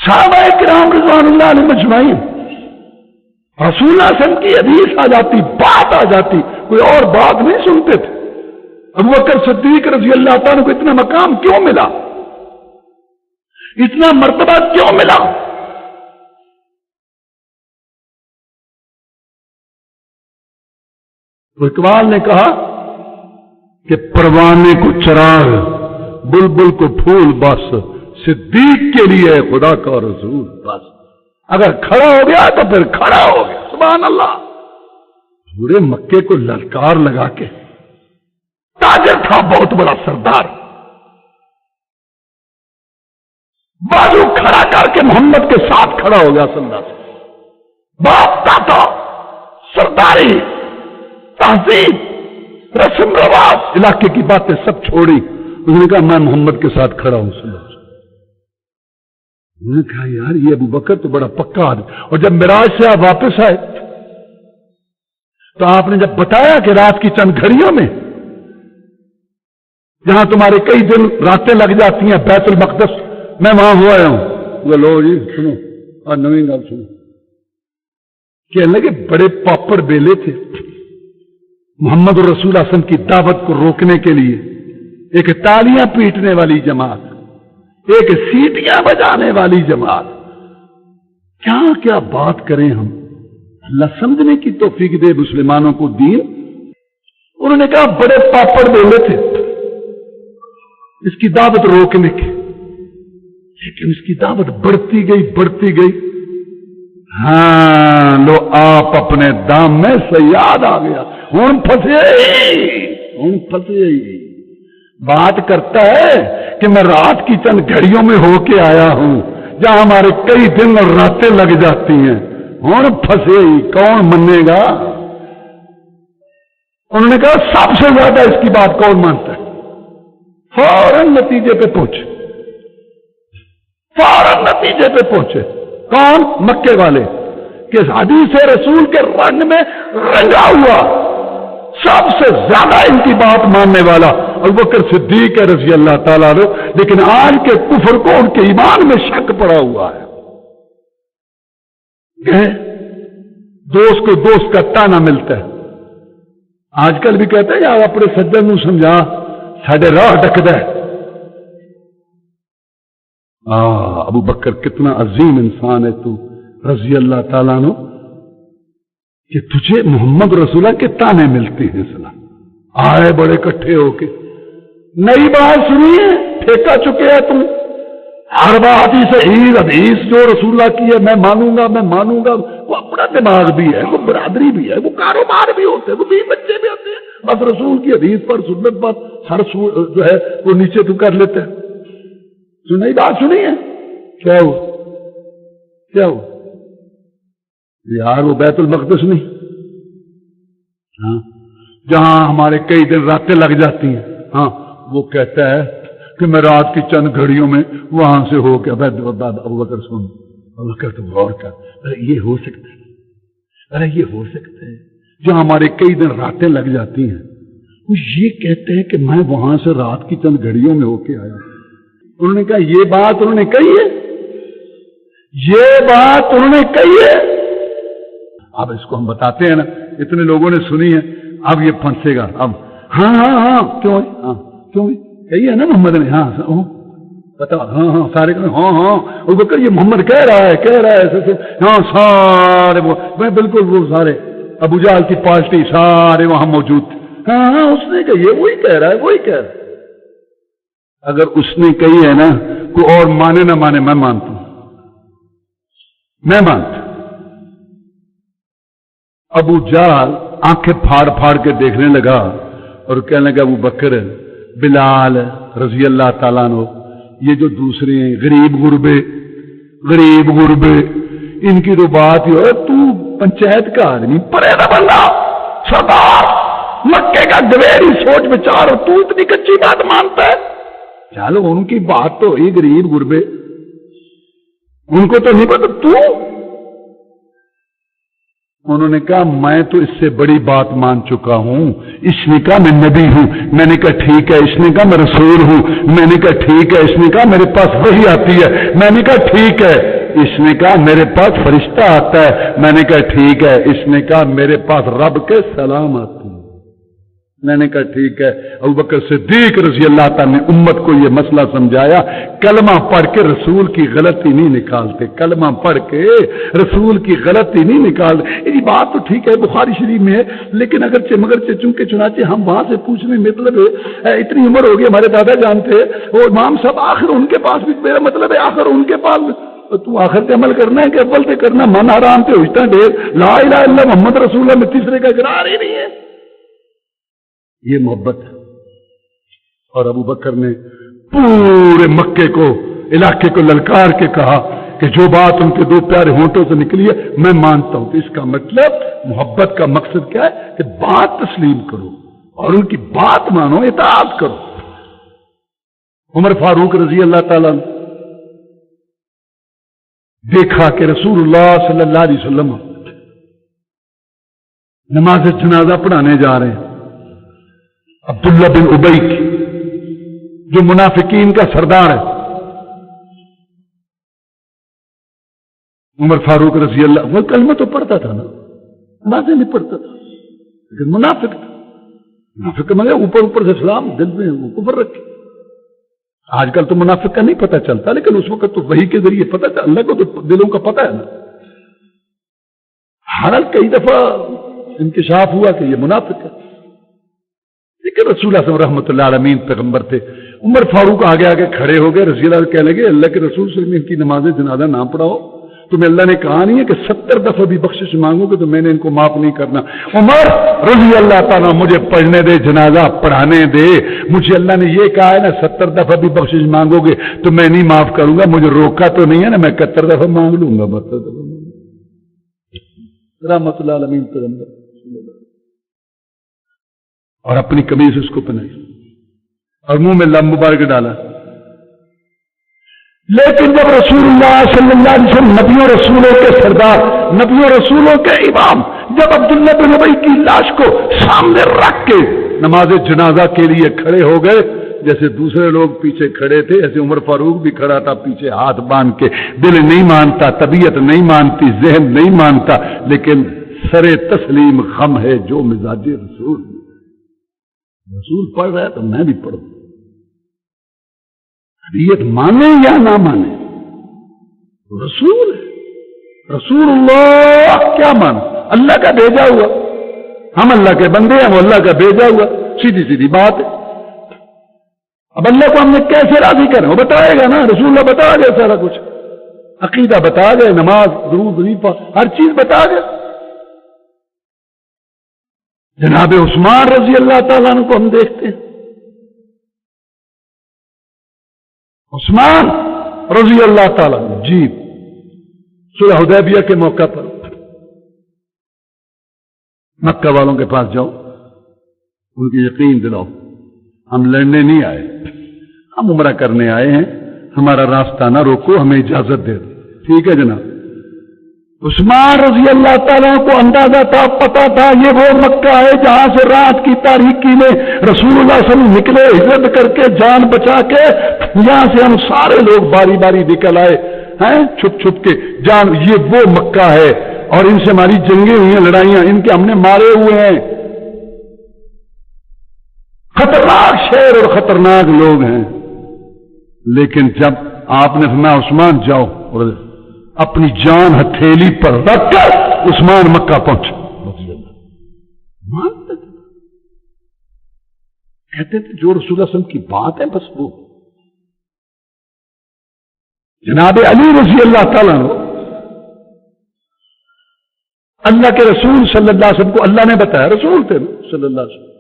صحابہ کرام رضوان اللہ علیہم اجمعین، رسول اللہ صلی اللہ علیہ وسلم کی حدیث آ جاتی، بات آ جاتی، کوئی اور بات نہیں سنتے تھے۔ ابوبکر صدیق رضی اللہ تعالیٰ کو اتنا مقام کیوں ملا، اتنا مرتبہ کیوں ملا؟ تو اقبال نے کہا کہ پروانے کو چراغ، بلبل کو پھول، بس صدیق کے لیے خدا کا رسول بس۔ اگر کھڑا ہو گیا تو پھر کھڑا ہو گیا، سبحان اللہ۔ پورے مکے کو للکار لگا کے، تاجر تھا بہت بڑا سردار، بازو کھڑا کر کے محمد کے ساتھ کھڑا ہو گیا صلی اللہ علیہ وسلم۔ باپ تھا، سرداری، تہذیب، رسم رواج، علاقے کی باتیں سب چھوڑی، اس نے کہا میں محمد کے ساتھ کھڑا ہوں صلی اللہ علیہ وسلم۔ انہوں نے کہا یار یہ ابوبکر تو بڑا پکا آدمی۔ اور جب معراج سے آپ واپس آئے تو آپ نے جب بتایا کہ رات کی چند گھڑیوں میں جہاں تمہارے کئی دن راتیں لگ جاتی ہیں بیت المقدس، میں وہاں ہوا ہوں۔ لو جی سنو، اور نویں گل سنو، کہنے لگے بڑے پاپڑ بیلے تھے محمد رسول اللہ صلی اللہ علیہ وسلم کی دعوت کو روکنے کے لیے، ایک تالیاں پیٹنے والی جماعت، ایک سیٹیاں بجانے والی جماعت، کیا کیا بات کریں ہم، اللہ سمجھنے کی توفیق دے مسلمانوں کو دین۔ انہوں نے کہا بڑے پاپڑ بیلے تھے اس کی دعوت روکنے کے، لیکن اس کی دعوت بڑھتی گئی بڑھتی گئی۔ ہاں لو آپ اپنے دام میں صیاد آ گیا، ہوں پھنسے بات کرتا ہے کہ میں رات کی چند گھڑیوں میں ہو کے آیا ہوں جہاں ہمارے کئی دن اور راتیں لگ جاتی ہیں، ہوں پھنسے ہی، کون منے گا؟ انہوں نے کہا سب سے زیادہ اس کی بات کون مانتا ہے؟ فوراً نتیجے پہ پہنچے، فوراً نتیجے پہ پہنچے، کون؟ مکے والے، کہ حدیث رسول کے رنگ میں رنگا ہوا سب سے زیادہ ان کی بات ماننے والا ابوبکر صدیق ہے رضی اللہ تعالیٰ عنہ، لیکن آج کے کفر کو ان کے ایمان میں شک پڑا ہوا ہے۔ دوست کو دوست کا تانا ملتا ہے، آج کل بھی کہتے ہیں یار اپنے سجن نو سمجھا ساڈے راہ ڈکدا ہے۔ ابوبکر کتنا عظیم انسان ہے تو رضی اللہ تعالیٰ عنہ، کہ تجھے محمد رسول اللہ کے تانے ملتے ہیں۔ سلام آئے بڑے کٹھے ہو کے، نئی بات سنیے، ٹھیکا چکے ہیں تم، ہر بات ہی صحیح حدیث جو رسول اللہ کی ہے میں مانوں گا میں مانوں گا۔ وہ اپنا دماغ بھی ہے، وہ برادری بھی ہے، وہ کاروبار بھی ہوتے ہیں، وہ بھی بچے بھی ہوتے ہیں، بس رسول کی حدیث پر سنت پر ہر جو ہے وہ نیچے تو کر لیتے ہیں۔ تو نئی بات سنی ہے، کیا ہو کیا ہو یار؟ وہ بیت المقدس نہیں، ہاں جہاں ہمارے کئی دن راتیں لگ جاتی ہیں، ہاں وہ کہتا ہے کہ میں رات کی چند گھڑیوں میں وہاں سے ہو کے ابوبکر سن، ابوبکر تو غور کر، ارے یہ ہو سکتا ہے، ارے یہ ہو سکتا ہے جہاں ہمارے کئی دن راتیں لگ جاتی ہیں، وہ یہ کہتے ہیں کہ میں وہاں سے رات کی چند گھڑیوں میں ہو کے آیا۔ انہوں نے کہا یہ بات انہوں نے کہی ہے، یہ بات انہوں نے کہی ہے۔ اب اس کو ہم بتاتے ہیں نا، اتنے لوگوں نے سنی ہے، اب یہ پھنسے گا اب، ہاں ہاں ہاں کیوں ہاں کیوں کہی ہے نا محمد نے، ہاں بتا، ہاں ہاں سارے ہاں ہاں ابوبکر یہ محمد کہہ رہا ہے ہاں سارے میں بالکل وہ سارے ابو جہل کی پارٹی سارے وہاں موجود تھے، ہاں ہاں اس نے کہی ہے، وہی کہہ رہا ہے وہی کہہ رہا ہے۔ اگر اس نے کہی ہے نا، کوئی اور مانے نہ مانے، میں مانتا ہوں، میں مانتا ہوں۔ ابو جہل آنکھیں پھاڑ پھاڑ کے دیکھنے لگا اور کہنے لگا ابو بکر، بلال رضی اللہ تعالیٰ عنہ، یہ جو دوسرے ہیں غریب غربے ان کی تو بات ہی ہے، تو پنچایت کا آدمی، پرے نہ بننا، سردار مکے کا گویری سوچ بچار، اور تو اتنی کچی بات مانتا ہے؟ چلو ان کی بات تو ہوئی غریب غربے، ان کو تو نہیں پتا تو۔ انہوں نے کہا میں تو اس سے بڑی بات مان چکا ہوں، اس نے کہا میں نبی ہوں، میں نے کہا ٹھیک ہے، اس نے کہا میں رسول ہوں، میں نے کہا ٹھیک ہے، اس نے کہا میرے پاس وحی آتی ہے، میں نے کہا ٹھیک ہے، اس نے کہا میرے پاس فرشتہ آتا ہے. میں نے کہا ٹھیک ہے. اس نے کہا میرے پاس رب کے سلام آتے ہیں. میں نے کہا ٹھیک ہے. ابوبکر صدیق رضی اللہ تعالیٰ نے امت کو یہ مسئلہ سمجھایا. کلمہ پڑھ کے رسول کی غلطی نہیں نکالتے, کلمہ پڑھ کے رسول کی غلطی نہیں نکالتے. یہ بات تو ٹھیک ہے بخاری شریف میں ہے, لیکن مگرچہ چونکہ چنانچہ ہم وہاں سے پوچھنے مطلب اتنی عمر ہوگی, ہمارے دادا جانتے اور امام صاحب آخر ان کے پاس بھی, میرا مطلب ہے آخر ان کے پاس تو آخر کے عمل کرنا ہے کہ اول سے کرنا. من حرام پہ ہوتا ڈھیر, لا الہ الا اللہ محمد رسول اللہ میں تیسرے کا اقرار ہی نہیں ہے. یہ محبت ہے. اور ابو بکر نے پورے مکے کو علاقے کو للکار کے کہا کہ جو بات ان کے دو پیارے ہونٹوں سے نکلی ہے میں مانتا ہوں. اس کا مطلب محبت کا مقصد کیا ہے کہ بات تسلیم کرو اور ان کی بات مانو, اطاعت کرو. عمر فاروق رضی اللہ تعالیٰ نے دیکھا کہ رسول اللہ صلی اللہ علیہ وسلم نماز جنازہ پڑھانے جا رہے ہیں. عبداللہ بن ابی کی جو منافقین کا سردار ہے, عمر فاروق رضی اللہ, وہ کلمہ تو پڑھتا تھا نا, نمازیں نہیں پڑھتا تھا, لیکن منافق تھا. منافق مگر اوپر سے اسلام دل میں وہ کفر رکھے. آج کل تو منافق کا نہیں پتہ چلتا, لیکن اس وقت تو وحی کے ذریعے پتہ چلتا. اللہ کو تو دلوں کا پتہ ہے نا. حالانکہ کئی دفعہ انکشاف ہوا کہ یہ منافق ہے, لیکن رسول اللہ رحمۃ اللہ علیہ پیغمبر تھے. عمر فاروق آگے آگے کھڑے ہو گئے, رضی اللہ کہنے لگے اللہ کے رسول صلی اللہ علیہ وسلم کی نماز جنازہ نہ پڑھاؤ. تمہیں اللہ نے کہا نہیں ہے کہ 70 دفعہ بھی بخشش مانگو گے تو میں نے ان کو معاف نہیں کرنا. عمر رضی اللہ تعالیٰ مجھے پڑھنے دے, جنازہ پڑھانے دے. مجھے اللہ نے یہ کہا ہے نا 70 دفعہ بھی بخشش مانگو گے تو میں نہیں معاف کروں گا. مجھے روکا تو نہیں ہے نا, میں 71 دفعہ مانگ لوں گا. رحمۃ اللہ علیہ پیغمبر اور اپنی قمیص اس کو پہنائی اور منہ میں لم مبارک ڈالا. لیکن جب رسول اللہ صلی اللہ علیہ وسلم نبیوں رسولوں کے سردار, نبیوں رسولوں کے امام, جب عبداللہ بن ابی کی لاش کو سامنے رکھ کے نماز جنازہ کے لیے کھڑے ہو گئے, جیسے دوسرے لوگ پیچھے کھڑے تھے ایسے عمر فاروق بھی کھڑا تھا پیچھے ہاتھ باندھ کے. دل نہیں مانتا, طبیعت نہیں مانتی, ذہن نہیں مانتا, لیکن سر تسلیم غم ہے جو مزاج رسول پڑھ رہا ہے تو میں بھی پڑھوں. طبیعت مانے یا نہ مانے, رسول ہے, رسول اللہ کیا مان, اللہ کا بھیجا ہوا. ہم اللہ کے بندے ہیں, وہ اللہ کا بھیجا ہوا. سیدھی سیدھی بات ہے. اب اللہ کو ہم نے کیسے راضی کریں, وہ بتائے گا نا. رسول اللہ بتا گئے سارا کچھ, عقیدہ بتا گئے, نماز درود وظیفہ ہر چیز بتا گئے. جناب عثمان رضی اللہ تعالیٰ عنہ کو ہم دیکھتے ہیں. عثمان رضی اللہ تعالیٰ عنہ جی صلح حدیبیہ کے موقع پر مکہ والوں کے پاس جاؤ, ان کی یقین دلاؤ ہم لڑنے نہیں آئے, ہم عمرہ کرنے آئے ہیں, ہمارا راستہ نہ روکو, ہمیں اجازت دے دو. ٹھیک ہے جناب. عثمان رضی اللہ تعالیٰ کو اندازہ تھا, پتا تھا یہ وہ مکہ ہے جہاں سے رات کی تاریکی میں رسول اللہ صلی اللہ علیہ وسلم نکلے ہجرت کر کے جان بچا کے. یہاں سے ہم سارے لوگ باری باری نکل آئے ہیں چھپ چھپ کے. جان یہ وہ مکہ ہے اور ان سے ہماری جنگیں ہوئی ہیں, لڑائیاں ان کے ہم نے مارے ہوئے ہیں. خطرناک شہر اور خطرناک لوگ ہیں. لیکن جب آپ نے فرمایا عثمان جاؤ, اور اپنی جان ہتھیلی پر رکھ کر عثمان مکہ پہنچ. کہتے تھے جو رسول اللہ صلی اللہ علیہ وسلم کی بات ہے بس وہ. جناب علی رضی اللہ تعالیٰ عنہ, اللہ کے رسول صلی اللہ علیہ وسلم کو اللہ نے بتایا, رسول تھے صلی اللہ علیہ وسلم.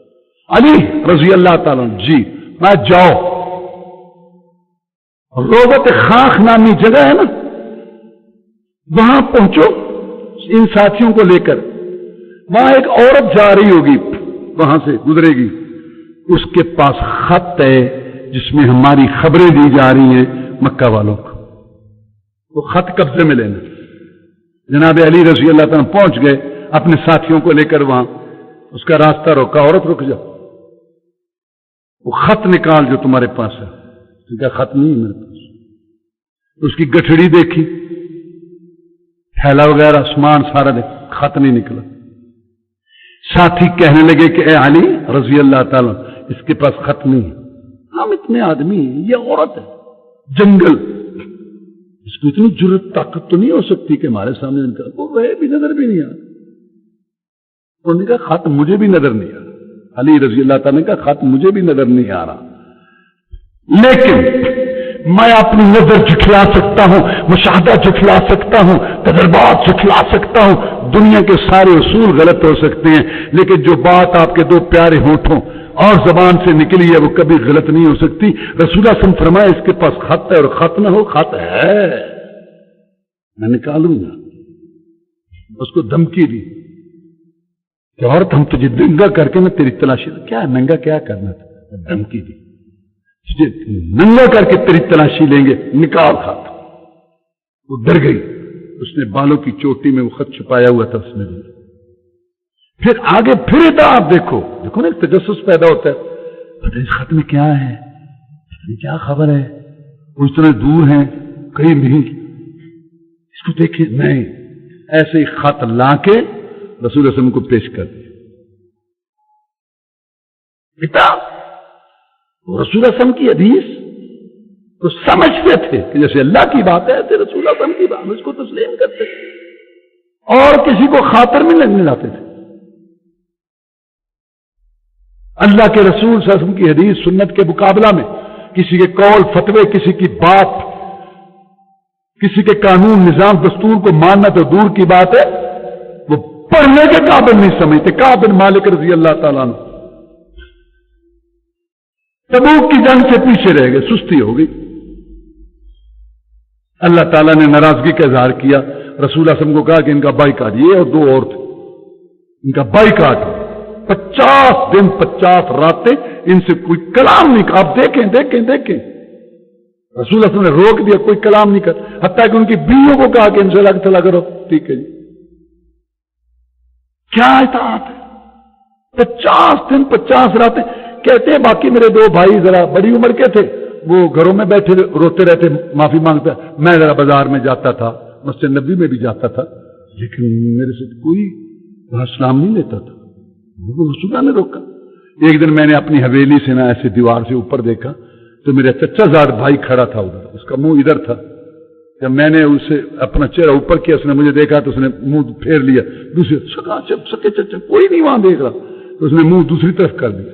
علی رضی اللہ تعالیٰ عنہ جی میں جاؤ, روضۃ خاخ نامی جگہ ہے نا, وہاں پہنچو ان ساتھیوں کو لے کر. وہاں ایک عورت جا رہی ہوگی, وہاں سے گزرے گی, اس کے پاس خط ہے جس میں ہماری خبریں دی جا رہی ہیں مکہ والوں کو. وہ خط قبضے میں لینا. جناب علی رضی اللہ تعالیٰ پہنچ گئے اپنے ساتھیوں کو لے کر وہاں. اس کا راستہ روکا, عورت رک جاؤ, وہ خط نکال جو تمہارے پاس ہے. خط نہیں ہے میرے پاس. اس کی گٹھڑی دیکھی, پھیلا وغیرہ آسمان سارا دے، خط نہیں نکلا. ساتھی کہنے لگے کہ اے علی رضی اللہ تعالیٰ اس کے پاس خط نہیں ہے. ہم اتنے آدمی ہیں، یہ عورت ہے، جنگل، اس کو اتنی جرت طاقت تو نہیں ہو سکتی کہ ہمارے سامنے ان کا وہ رہے بھی نظر بھی نہیں آ رہا. انہوں نے کہا خط مجھے بھی نظر نہیں آ رہا. علی رضی اللہ تعالیٰ نے کہا خط مجھے بھی نظر نہیں آ رہا، لیکن میں اپنی نظر جھٹلا سکتا ہوں، مشاہدہ جھٹلا سکتا ہوں، تجربات جھٹلا سکتا ہوں. دنیا کے سارے اصول غلط ہو سکتے ہیں، لیکن جو بات آپ کے دو پیارے ہونٹوں اور زبان سے نکلی ہے وہ کبھی غلط نہیں ہو سکتی. رسول اللہ صلی اللہ علیہ وسلم فرمایا اس کے پاس خط ہے، اور خط نہ ہو خط ہے، میں نکالوں گا. اس کو دھمکی دی کہ عورت ہم تجھے ننگا کر کے نہ تیری تلاشی. کیا ننگا کیا کرنا تھا؟ دھمکی دی تجھے ننگا کر کے تیری تلاشی لیں گے، نکال خط. وہ ڈر گئی، اس نے بالوں کی چوٹی میں وہ خط چھپایا ہوا تھا اس نے دیا. پھر آگے پھر تھا، آپ دیکھو نا ایک تجسس پیدا ہوتا ہے، اس خط میں کیا ہے، یہ کیا خبر ہے، وہ اتنے دور ہیں قریب نہیں، اس کو دیکھیں. نہیں، ایسے ہی خط لا کے رسول اللہ علیہ وسلم کو پیش کر دیا. بیٹا رسول اللہ علیہ وسلم کی حدیث تو سمجھتے تھے کہ جیسے اللہ کی بات ہے ایسے رسول اللہ علیہ وسلم کی بات، اس کو تسلیم کرتے تھے اور کسی کو خاطر میں نہیں لاتے تھے. اللہ کے رسول صلی اللہ علیہ وسلم کی حدیث سنت کے مقابلہ میں کسی کے قول فتوے، کسی کی بات، کسی کے قانون نظام دستور کو ماننا تو دور کی بات ہے، وہ پڑھنے کے قابل نہیں سمجھتے. کعب بن مالک رضی اللہ تعالیٰ عنہ تبوک کی جنگ سے پیچھے رہ گئے، سستی ہو گئی. اللہ تعالیٰ نے ناراضگی کا اظہار کیا. رسول اللہ صلی اللہ علیہ وسلم کو کہا کہ ان کا بائیکاٹ، یہ اور دو اور تھے، ان کا بائیکاٹ 50 دن 50 راتیں ان سے کوئی کلام نہیں کہا. آپ دیکھیں دیکھیں دیکھیں، رسول اللہ صلی اللہ علیہ وسلم نے روک دیا، کوئی کلام نہیں کر، حتیٰ کہ ان کی بیویوں کو کہا کہ ان سے الگ تھلگ کرو. ٹھیک ہے جی، کیا اطاعت ہے. 50 دن 50 راتیں. کہتے ہیں باقی میرے دو بھائی ذرا بڑی عمر کے تھے، وہ گھروں میں بیٹھے روتے رہتے، معافی مانگتا. میں ذرا بازار میں جاتا تھا، مسجد نبی میں بھی جاتا تھا، لیکن میرے سے کوئی سلام نہیں لیتا تھا. رسول اللہ نے روکا. ایک دن میں نے اپنی حویلی سے نا ایسے دیوار سے اوپر دیکھا تو میرا چچا زاد بھائی کھڑا تھا ادھر، اس کا منہ ادھر تھا. جب میں نے اسے اپنا چہرہ اوپر کیا، اس نے مجھے دیکھا تو اس نے منہ پھیر لیا. دوسرے سکے چچا کوئی نہیں وہاں دیکھ رہا، تو اس نے منہ دوسری طرف کر دیا.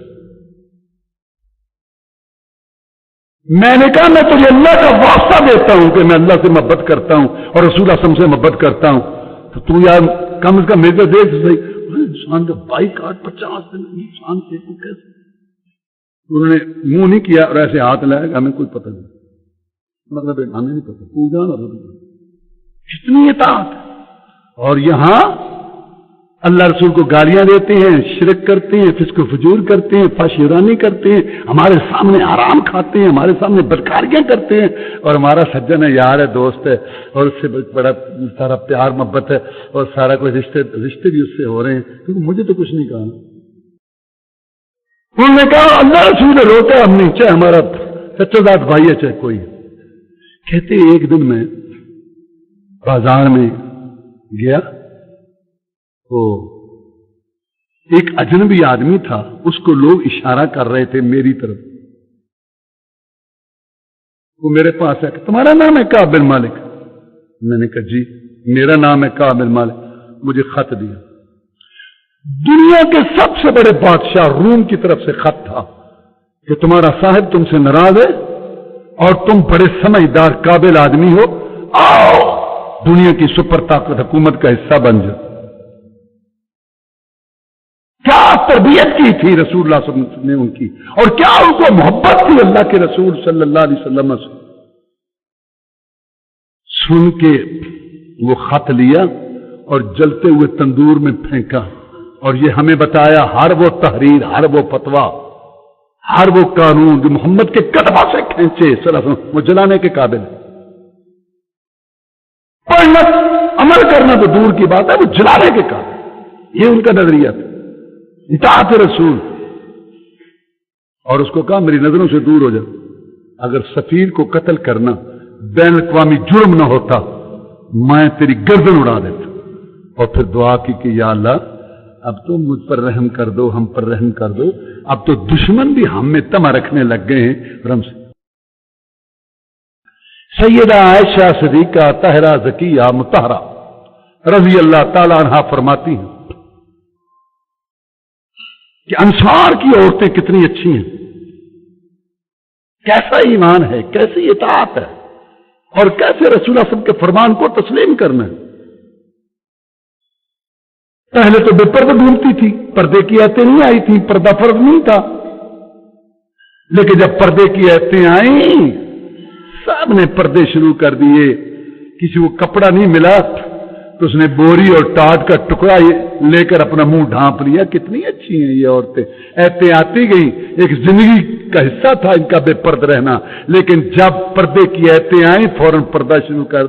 میں نے کہا میں تجھے اللہ کا واسطہ دیتا ہوں کہ میں اللہ سے محبت کرتا ہوں اور رسول اللہ صلی اللہ علیہ وسلم سے محبت کرتا ہوں، تو یار کم از کم میرے دیکھ صحیح. انسان کا بائیکاٹ 50 دن انسان کے کو کیسے. انہوں نے منہ نہیں کیا اور ایسے ہاتھ لایا کہ ہمیں کوئی پتہ نہیں، مطلب ہمیں نہیں پتہ پوجا نہ کتنی اطاعت. اور یہاں اللہ رسول کو گالیاں دیتے ہیں، شرک کرتے ہیں، فسق و فجور کرتے ہیں، فاشیرانی کرتے ہیں، ہمارے سامنے آرام کھاتے ہیں، ہمارے سامنے بدکاریاں کرتے ہیں، اور ہمارا سجن ہے، یار ہے، دوست ہے، اور اس سے بڑا سارا پیار محبت ہے اور سارا کوئی رشتے بھی اس سے ہو رہے ہیں، کیونکہ مجھے تو کچھ نہیں کہا. انہوں نے کہا اللہ رسول روتا ہے، ہم نہیں، چاہے ہمارا سچا ذات بھائی ہے چاہے کوئی. کہتے ایک دن میں بازار میں گیا تو ایک اجنبی آدمی تھا، اس کو لوگ اشارہ کر رہے تھے میری طرف. وہ میرے پاس ہے کہ تمہارا نام ہے کعب بن مالک؟ میں نے کہا جی میرا نام ہے کعب بن مالک. مجھے خط دیا، دنیا کے سب سے بڑے بادشاہ روم کی طرف سے خط تھا کہ تمہارا صاحب تم سے ناراض ہے اور تم بڑے سمجھدار قابل آدمی ہو، آؤ دنیا کی سپر طاقت حکومت کا حصہ بن جاؤ. کیا تربیت کی تھی رسول اللہ صلی اللہ علیہ وسلم نے ان کی، اور کیا ان کو محبت تھی اللہ کے رسول صلی اللہ علیہ وسلم سے. سن کے وہ خط لیا اور جلتے ہوئے تندور میں پھینکا، اور یہ ہمیں بتایا ہر وہ تحریر، ہر وہ فتویٰ، ہر وہ قانون جو محمد کے قدموں سے کھینچے صلی اللہ علیہ وسلم، وہ جلانے کے قابل ہے. پڑھنا عمل کرنا تو دور کی بات ہے، وہ جلانے کے قابل. یہ ان کا نظریہ تھا، اطاعت رسول. اور اس کو کہا میری نظروں سے دور ہو جا. اگر سفیر کو قتل کرنا بین الاقوامی جرم نہ ہوتا، میں تیری گردن اڑا دیتا. اور پھر دعا کی کہ یا اللہ اب تو مجھ پر رحم کر دو, ہم پر رحم کر دو, اب تو دشمن بھی ہم میں طمع رکھنے لگ گئے ہیں. رم سے سیدہ عائشہ صدیقہ طاہرہ زکیہ مطہرہ رضی اللہ تعالی عنہا فرماتی ہیں کہ انصار کی عورتیں کتنی اچھی ہیں, کیسا ایمان ہے, کیسی اطاعت ہے, اور کیسے رسول اللہ صلی اللہ علیہ وسلم کے فرمان کو تسلیم کرنا ہے. پہلے تو بے پردہ ڈھونڈتی تھی, پردے کی آیتیں نہیں آئی تھی, پردہ فرض نہیں تھا, لیکن جب پردے کی آیتیں آئیں سب نے پردے شروع کر دیے. کسی کو کپڑا نہیں ملا تو اس نے بوری اور ٹاٹ کا ٹکڑا لے کر اپنا منہ ڈھانپ لیا. کتنی اچھی ہیں یہ عورتیں, آیتیں آتی گئیں, ایک زندگی کا حصہ تھا ان کا بے پرد رہنا, لیکن جب پردے کی آیتیں آئیں فوراً پردہ شروع کر